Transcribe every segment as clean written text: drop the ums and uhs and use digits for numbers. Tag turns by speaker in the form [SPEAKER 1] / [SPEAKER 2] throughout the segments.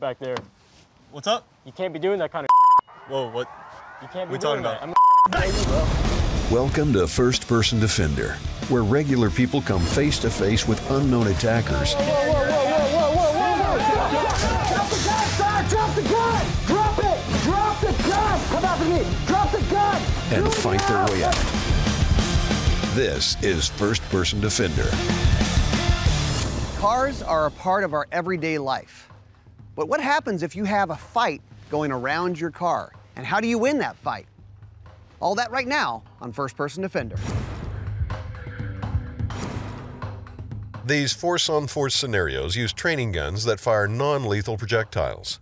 [SPEAKER 1] back there.
[SPEAKER 2] What's up?
[SPEAKER 1] You can't be doing that kind of.
[SPEAKER 2] Whoa, what?
[SPEAKER 1] You can't be
[SPEAKER 2] We
[SPEAKER 1] doing
[SPEAKER 2] talking
[SPEAKER 1] that.
[SPEAKER 2] about?
[SPEAKER 1] I'm baby, bro.
[SPEAKER 3] Welcome to First Person Defender, where regular people come face to face with unknown attackers.
[SPEAKER 4] Drop the gun, sir! Drop the gun! Drop it! Drop the gun! Come after me! Drop the gun!
[SPEAKER 3] And fight their way out. This is First Person Defender.
[SPEAKER 5] Cars are a part of our everyday life. But what happens if you have a fight going around your car? And how do you win that fight? All that right now on First Person Defender.
[SPEAKER 6] These force-on-force scenarios use training guns that fire non-lethal projectiles.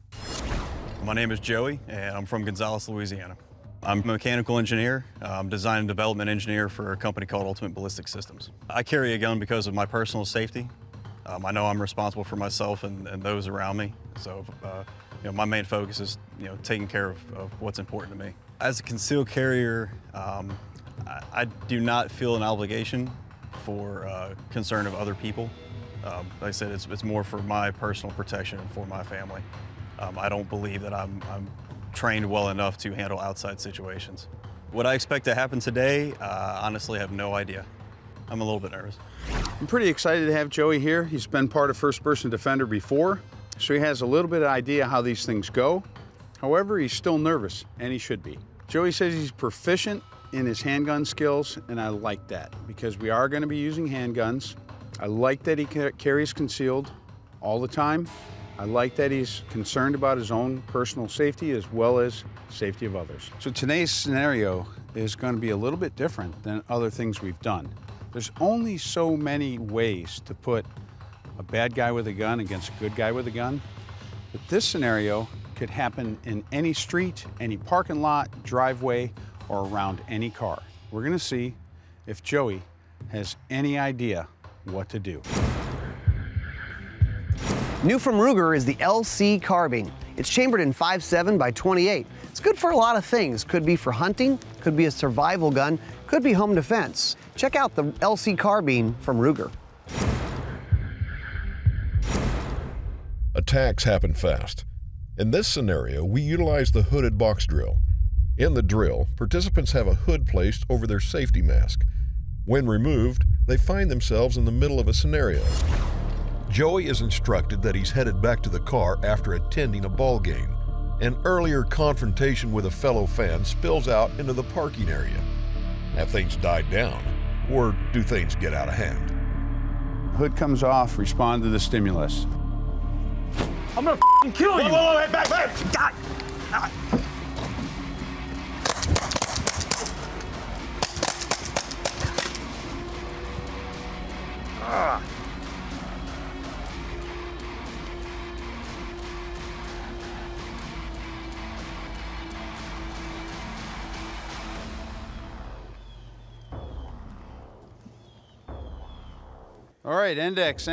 [SPEAKER 2] My name is Joey, and I'm from Gonzales, Louisiana. I'm a mechanical engineer. I'm design and development engineer for a company called Ultimate Ballistic Systems. I carry a gun because of my personal safety. I know I'm responsible for myself and those around me. So, my main focus is, taking care of what's important to me. As a concealed carrier, I do not feel an obligation for concern of other people. Like I said, it's more for my personal protection and for my family. I don't believe that I'm trained well enough to handle outside situations. What I expect to happen today, honestly, I have no idea. I'm a little bit nervous.
[SPEAKER 7] I'm pretty excited to have Joey here. He's been part of First Person Defender before, so he has a little bit of idea how these things go. However, he's still nervous, and he should be. Joey says he's proficient in his handgun skills, and I like that because we are going to be using handguns. I like that he carries concealed all the time. I like that he's concerned about his own personal safety as well as safety of others. So today's scenario is going to be a little bit different than other things we've done. There's only so many ways to put a bad guy with a gun against a good guy with a gun, but this scenario could happen in any street, any parking lot, driveway, or around any car. We're gonna see if Joey has any idea what to do.
[SPEAKER 5] New from Ruger is the LC Carbine. It's chambered in 5.7 by 28. It's good for a lot of things. Could be for hunting, could be a survival gun, could be home defense. Check out the LC Carbine from Ruger.
[SPEAKER 6] Attacks happen fast. In this scenario, we utilize the hooded box drill. In the drill, participants have a hood placed over their safety mask. When removed, they find themselves in the middle of a scenario. Joey is instructed that he's headed back to the car after attending a ball game. An earlier confrontation with a fellow fan spills out into the parking area. Have things died down, or do things get out of hand?
[SPEAKER 7] Hood comes off, respond to the stimulus.
[SPEAKER 1] I'm gonna kill you.
[SPEAKER 2] Whoa, back! God.
[SPEAKER 7] All right, index.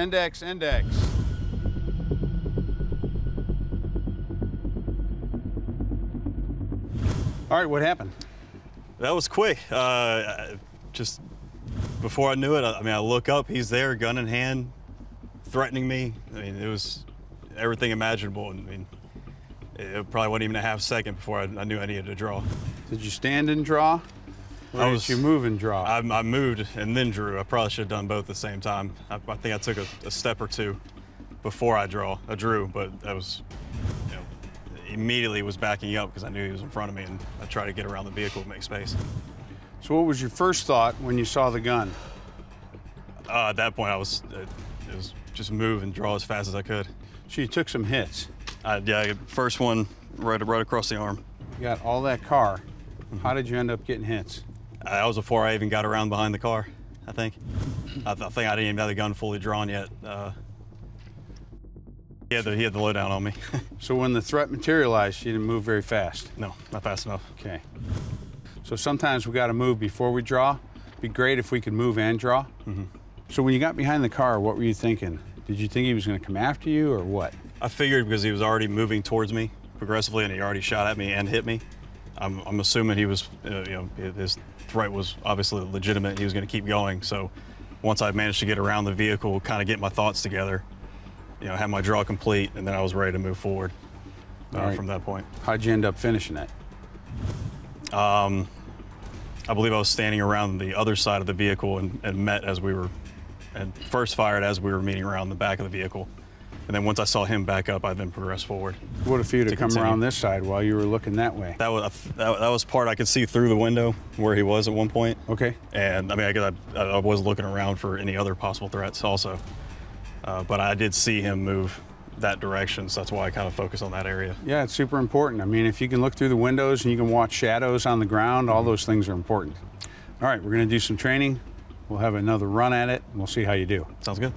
[SPEAKER 7] All right, what happened?
[SPEAKER 2] That was quick. Just before I knew it, I look up, he's there, gun in hand, threatening me. It was everything imaginable. It probably wasn't even a half second before I knew I needed to draw.
[SPEAKER 7] Did you stand and draw? Or did you move and draw?
[SPEAKER 2] I moved and then drew. I probably should have done both at the same time. I think I took a step or two before I drew, but that was, immediately was backing up because I knew he was in front of me, and I tried to get around the vehicle to make space.
[SPEAKER 7] So what was your first thought when you saw the gun?
[SPEAKER 2] At that point, it was just move and draw as fast as I could.
[SPEAKER 7] So you took some hits.
[SPEAKER 2] Yeah, first one right across the arm.
[SPEAKER 7] You got all that car. How did you end up getting hits?
[SPEAKER 2] That was before I even got around behind the car, I think. I think I didn't even have the gun fully drawn yet. He had the lowdown on me.
[SPEAKER 7] So when the threat materialized, you didn't move very fast?
[SPEAKER 2] No, not fast enough.
[SPEAKER 7] Okay. So sometimes we got to move before we draw. It'd be great if we could move and draw.
[SPEAKER 2] Mm-hmm.
[SPEAKER 7] So when you got behind the car, what were you thinking? Did you think he was going to come after you or what?
[SPEAKER 2] I figured because he was already moving towards me progressively and he already shot at me and hit me. I'm assuming he was, his threat was obviously legitimate. He was going to keep going. So once I managed to get around the vehicle, kind of get my thoughts together, you know, had my draw complete, and then I was ready to move forward from that point.
[SPEAKER 7] How'd you end up finishing it?
[SPEAKER 2] I believe I was standing around the other side of the vehicle and met as we were, and first fired as we were meeting around the back of the vehicle. And then once I saw him back up, I then progressed forward.
[SPEAKER 7] What if you'd have come
[SPEAKER 2] continue.
[SPEAKER 7] around this side while you were looking that way?
[SPEAKER 2] That was part I could see through the window where he was at one point.
[SPEAKER 7] Okay.
[SPEAKER 2] And I mean, I was looking around for any other possible threats also. But I did see him move that direction, so that's why I kind of focus on that area.
[SPEAKER 7] Yeah, it's super important. I mean, if you can look through the windows and you can watch shadows on the ground, all those things are important. All right, we're gonna do some training. We'll have another run at it, and we'll see how you do.
[SPEAKER 2] Sounds good.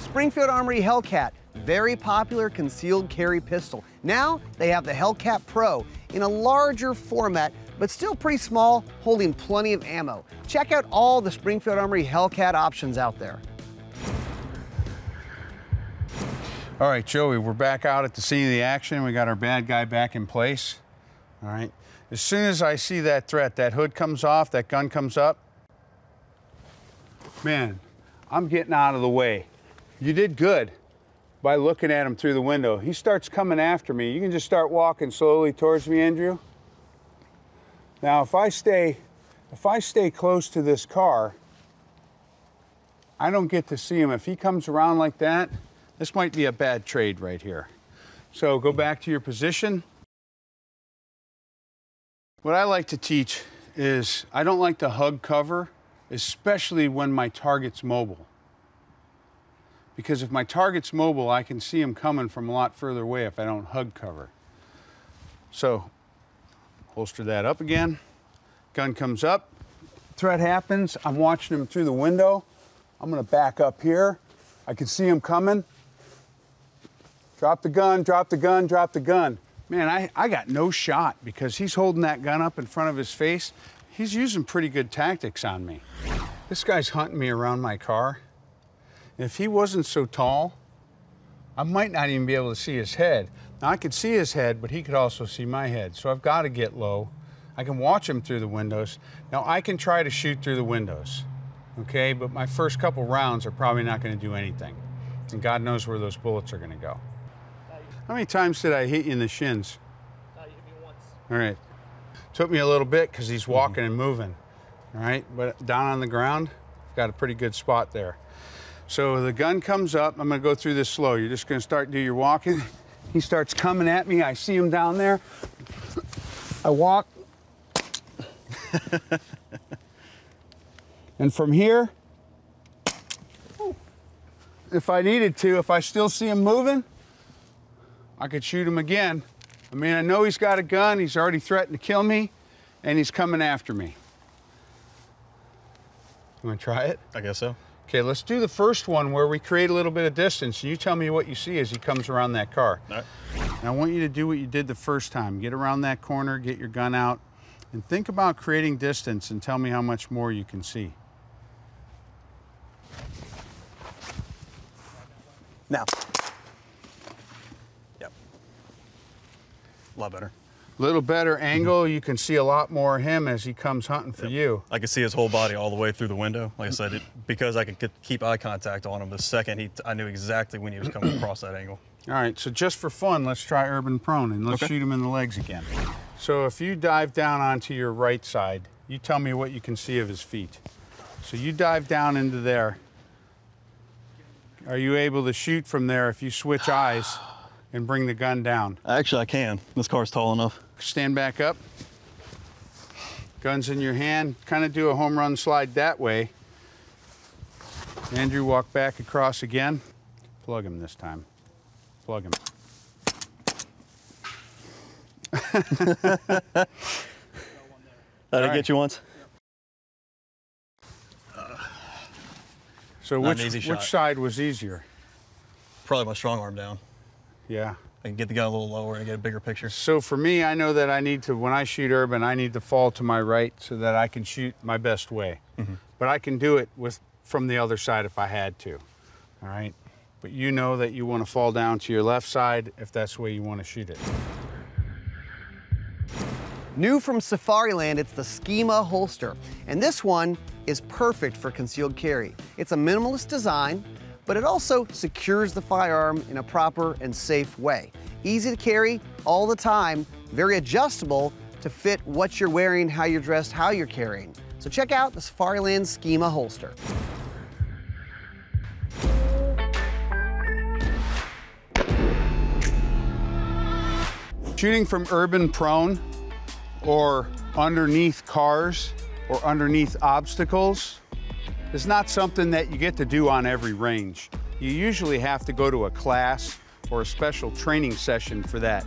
[SPEAKER 5] Springfield Armory Hellcat, very popular concealed carry pistol. Now they have the Hellcat Pro in a larger format, but still pretty small, holding plenty of ammo. Check out all the Springfield Armory Hellcat options out there.
[SPEAKER 7] All right, Joey, we're back out at the scene of the action. We got our bad guy back in place. All right. As soon as I see that threat, that hood comes off, that gun comes up, man, I'm getting out of the way. You did good by looking at him through the window. He starts coming after me. You can just start walking slowly towards me, Andrew. Now, if I stay close to this car, I don't get to see him. If he comes around like that, this might be a bad trade right here. So go back to your position. What I like to teach is I don't like to hug cover, especially when my target's mobile. Because if my target's mobile, I can see him coming from a lot further away if I don't hug cover. So holster that up again. Gun comes up. Threat happens. I'm watching him through the window. I'm gonna back up here. I can see him coming. Drop the gun, drop the gun, drop the gun. Man, I got no shot because he's holding that gun up in front of his face. He's using pretty good tactics on me. This guy's hunting me around my car. If he wasn't so tall, I might not even be able to see his head. Now, I could see his head, but he could also see my head. So I've got to get low. I can watch him through the windows. Now, I can try to shoot through the windows, okay? But my first couple rounds are probably not going to do anything. And God knows where those bullets are going to go. How many times did I hit you in the shins?
[SPEAKER 1] You hit me once.
[SPEAKER 7] All right. Took me a little bit because he's walking and moving. All right, but down on the ground, got a pretty good spot there. So the gun comes up. I'm gonna go through this slow. You're just gonna start do your walking. He starts coming at me. I see him down there. I walk. And from here, if I needed to, if I still see him moving, I could shoot him again. I mean, I know he's got a gun. He's already threatened to kill me, and he's coming after me. You wanna try it?
[SPEAKER 2] I guess so.
[SPEAKER 7] Okay, let's do the first one where we create a little bit of distance. And you tell me what you see as he comes around that car.
[SPEAKER 2] All right.
[SPEAKER 7] And I want you to do what you did the first time. Get around that corner, get your gun out, and think about creating distance and tell me how much more you can see.
[SPEAKER 5] Now,
[SPEAKER 2] Yep. A lot better.
[SPEAKER 7] Little better angle, you can see a lot more of him as he comes hunting for you.
[SPEAKER 2] I could see his whole body all the way through the window. Like I said, because I could keep eye contact on him the second I knew exactly when he was coming across that angle.
[SPEAKER 7] All right, so just for fun, let's try urban prone and let's shoot him in the legs again. So if you dive down onto your right side, you tell me what you can see of his feet. So you dive down into there. Are you able to shoot from there if you switch eyes and bring the gun down?
[SPEAKER 2] Actually, I can. This car's tall enough.
[SPEAKER 7] Stand back up. Gun's in your hand. Kind of do a home run slide that way. Andrew, walk back across again. Plug him this time. Plug him.
[SPEAKER 2] Did I get you once?
[SPEAKER 7] So
[SPEAKER 2] Not an easy
[SPEAKER 7] which
[SPEAKER 2] shot.
[SPEAKER 7] side was easier?
[SPEAKER 2] Probably my strong arm down.
[SPEAKER 7] Yeah.
[SPEAKER 2] I can get the gun a little lower and get a bigger picture.
[SPEAKER 7] So for me, I know that I need to, when I shoot urban, I need to fall to my right so that I can shoot my best way. But I can do it from the other side if I had to, all right? But you know that you want to fall down to your left side if that's the way you want to shoot it.
[SPEAKER 5] new from Safariland, it's the Schema holster. And this one is perfect for concealed carry. It's a minimalist design, but it also secures the firearm in a proper and safe way. Easy to carry all the time, very adjustable to fit what you're wearing, how you're dressed, how you're carrying. So check out the Safariland Schema holster.
[SPEAKER 7] Shooting from urban prone or underneath cars or underneath obstacles is not something that you get to do on every range. You usually have to go to a class or a special training session for that.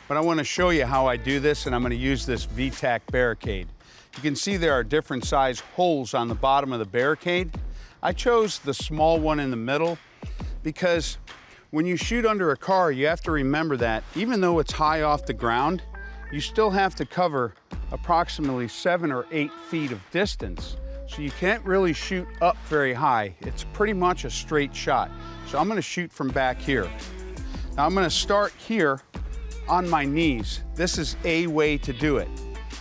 [SPEAKER 7] But I want to show you how I do this, and I'm going to use this VTAC barricade. You can see there are different size holes on the bottom of the barricade. I chose the small one in the middle because when you shoot under a car, you have to remember that even though it's high off the ground, you still have to cover approximately 7 or 8 feet of distance. So you can't really shoot up very high. It's pretty much a straight shot. So I'm gonna shoot from back here. Now I'm gonna start here on my knees. This is a way to do it.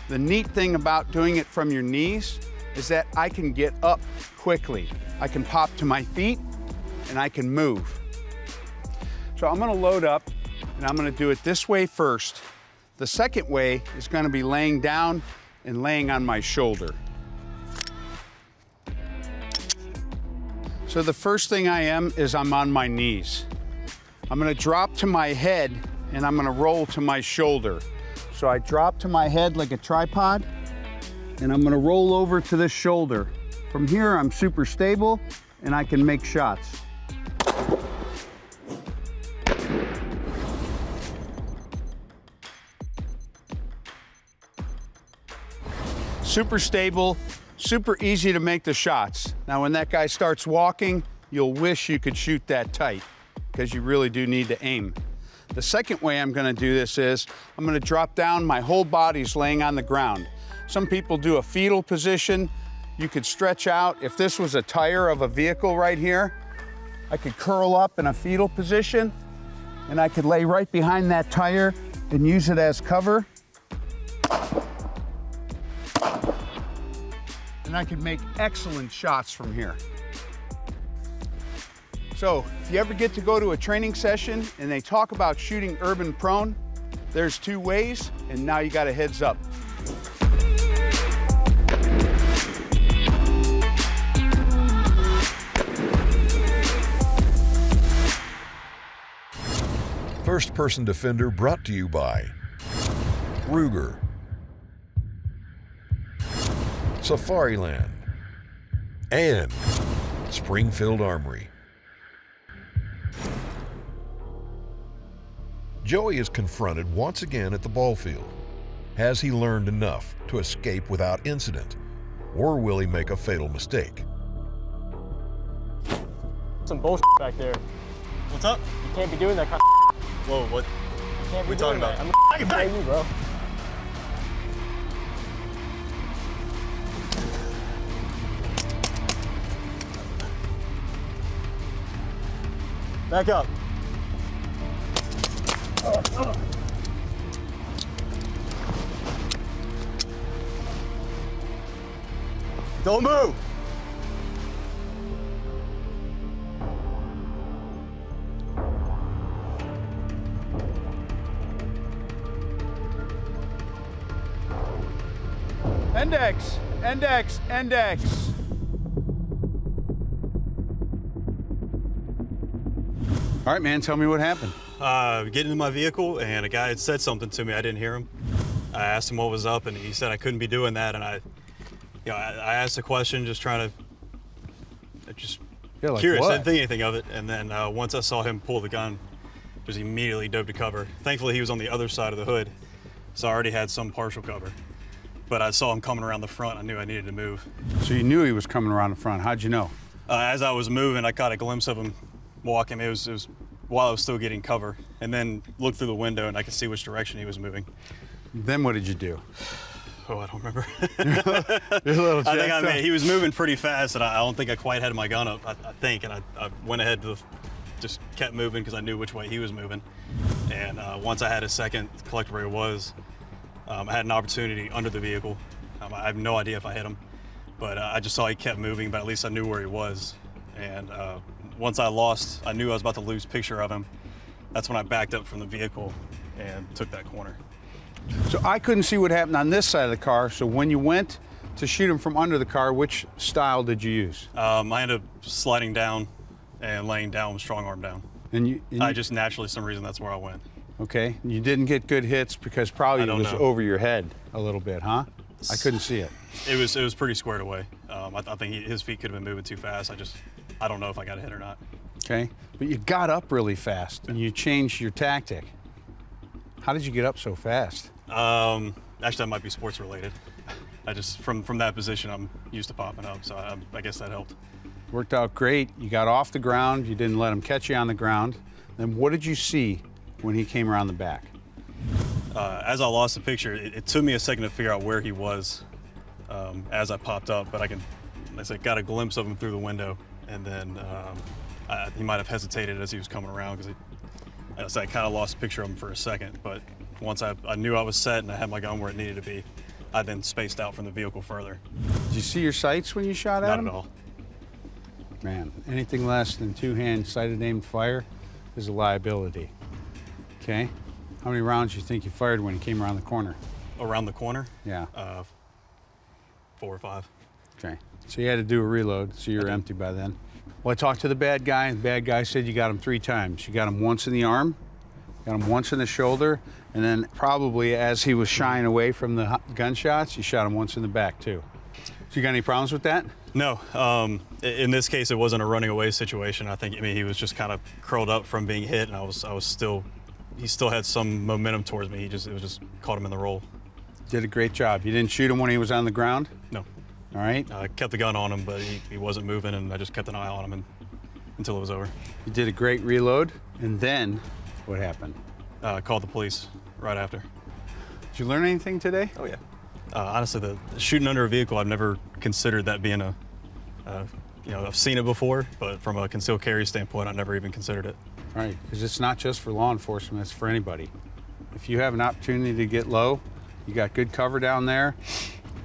[SPEAKER 7] The neat thing about doing it from your knees is that I can get up quickly. I can pop to my feet and I can move. So I'm gonna load up and I'm gonna do it this way first. The second way is gonna be laying down and laying on my shoulder. So the first thing I'm on my knees. I'm gonna drop to my head and I'm gonna roll to my shoulder. So I drop to my head like a tripod and I'm gonna roll over to this shoulder. From here, I'm super stable and I can make shots. Super stable, super easy to make the shots. Now, when that guy starts walking, you'll wish you could shoot that tight because you really do need to aim. The second way I'm gonna do this is I'm gonna drop down, my whole body's laying on the ground. Some people do a fetal position. You could stretch out. If this was a tire of a vehicle right here, I could curl up in a fetal position and I could lay right behind that tire and use it as cover. And I could make excellent shots from here. So if you ever get to go to a training session and they talk about shooting urban prone, there's 2 ways, and now you got a heads up.
[SPEAKER 3] First Person Defender brought to you by Ruger, Safariland, and Springfield Armory. Joey is confronted once again at the ball field. Has he learned enough to escape without incident, or will he make a fatal mistake?
[SPEAKER 1] Some bullshit back there.
[SPEAKER 2] What's up?
[SPEAKER 1] You can't be doing that kind of.
[SPEAKER 2] Whoa, what?
[SPEAKER 1] You can't be
[SPEAKER 2] We talking
[SPEAKER 1] doing
[SPEAKER 2] about?
[SPEAKER 1] that. I'm gonna you, bro.
[SPEAKER 2] Back up. Don't move.
[SPEAKER 7] Index, index, index. All right, man, tell me what happened.
[SPEAKER 2] Getting in my vehicle, and a guy had said something to me. I didn't hear him. I asked him what was up, and he said I couldn't be doing that. And I asked a question, just trying to, just
[SPEAKER 7] Like
[SPEAKER 2] curious.
[SPEAKER 7] what?
[SPEAKER 2] I didn't think anything of it. And then once I saw him pull the gun, just immediately dove to cover. Thankfully, he was on the other side of the hood, so I already had some partial cover. But I saw him coming around the front. I knew I needed to move.
[SPEAKER 7] So you knew he was coming around the front. How'd you know?
[SPEAKER 2] As I was moving, I caught a glimpse of him walking. It was while I was still getting cover, and then looked through the window and I could see which direction he was moving.
[SPEAKER 7] Then what did you do?
[SPEAKER 2] Oh, I don't remember.
[SPEAKER 7] I
[SPEAKER 2] I mean, he was moving pretty fast, and I don't think I quite had my gun up, I think, and I went ahead to just kept moving because I knew which way he was moving. And once I had a second to collect where he was, I had an opportunity under the vehicle. I have no idea if I hit him, but I just saw he kept moving, but at least I knew where he was. And once I knew I was about to lose picture of him, that's when I backed up from the vehicle and took that corner.
[SPEAKER 7] So I couldn't see what happened on this side of the car. So when you went to shoot him from under the car, which style did you use?
[SPEAKER 2] I ended up sliding down and laying down with strong arm down.
[SPEAKER 7] And
[SPEAKER 2] I just naturally, some reason, that's where I went.
[SPEAKER 7] Okay, you didn't get good hits because probably it was over your head a little bit, huh? I couldn't see it.
[SPEAKER 2] It was pretty squared away. I think his feet could have been moving too fast. I don't know if I got a hit or not.
[SPEAKER 7] Okay, but you got up really fast and you changed your tactic. How did you get up so fast?
[SPEAKER 2] Actually, that might be sports related. From that position, I'm used to popping up, so I guess that helped.
[SPEAKER 7] Worked out great. You got off the ground. You didn't let him catch you on the ground. Then what did you see when he came around the back?
[SPEAKER 2] As I lost the picture, it took me a second to figure out where he was as I popped up, but I got a glimpse of him through the window, and then he might have hesitated as he was coming around, because I kind of lost a picture of him for a second, but once I knew I was set and I had my gun where it needed to be, I then spaced out from the vehicle further.
[SPEAKER 7] Did you see your sights when you shot at him?
[SPEAKER 2] Not at all.
[SPEAKER 7] Man, anything less than two-hand sighted aimed fire is a liability. Okay? How many rounds do you think you fired when he came around the corner?
[SPEAKER 2] Around the corner?
[SPEAKER 7] Yeah.
[SPEAKER 2] 4 or 5.
[SPEAKER 7] Okay. So you had to do a reload, so you were empty by then. Well, I talked to the bad guy, and the bad guy said you got him 3 times. You got him once in the arm, got him once in the shoulder, and then probably as he was shying away from the gunshots, you shot him once in the back too. So you got any problems with that?
[SPEAKER 2] No. In this case, it wasn't a running away situation. I mean, he was just kind of curled up from being hit, and he still had some momentum towards me. It was just caught him in the roll.
[SPEAKER 7] Did a great job. You didn't shoot him when he was on the ground?
[SPEAKER 2] No.
[SPEAKER 7] All right.
[SPEAKER 2] I kept the gun on him, but he wasn't moving, and I just kept an eye on him until it was over.
[SPEAKER 7] You did a great reload, and then what happened?
[SPEAKER 2] Called the police right after.
[SPEAKER 7] Did you learn anything today?
[SPEAKER 2] Oh, yeah. Honestly, the shooting under a vehicle, I've never considered that being I've seen it before, but from a concealed carry standpoint, I never even considered it.
[SPEAKER 7] Right, because it's not just for law enforcement, it's for anybody. If you have an opportunity to get low, you got good cover down there.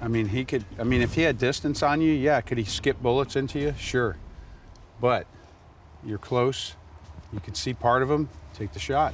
[SPEAKER 7] I mean, if he had distance on you, yeah, could he skip bullets into you? Sure. But you're close, you can see part of him, take the shot.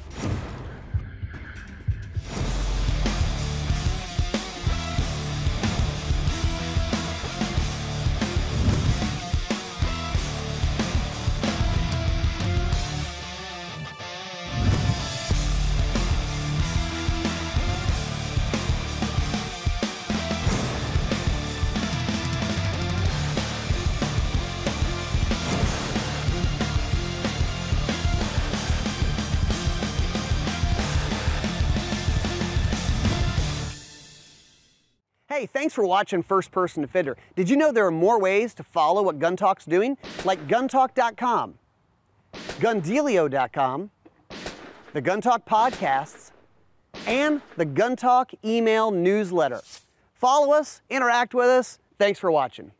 [SPEAKER 5] Hey, thanks for watching First Person Defender. Did you know there are more ways to follow what Gun Talk's doing? Like guntalk.com, gundealio.com, the Gun Talk podcasts, and the Gun Talk email newsletter. Follow us, interact with us. Thanks for watching.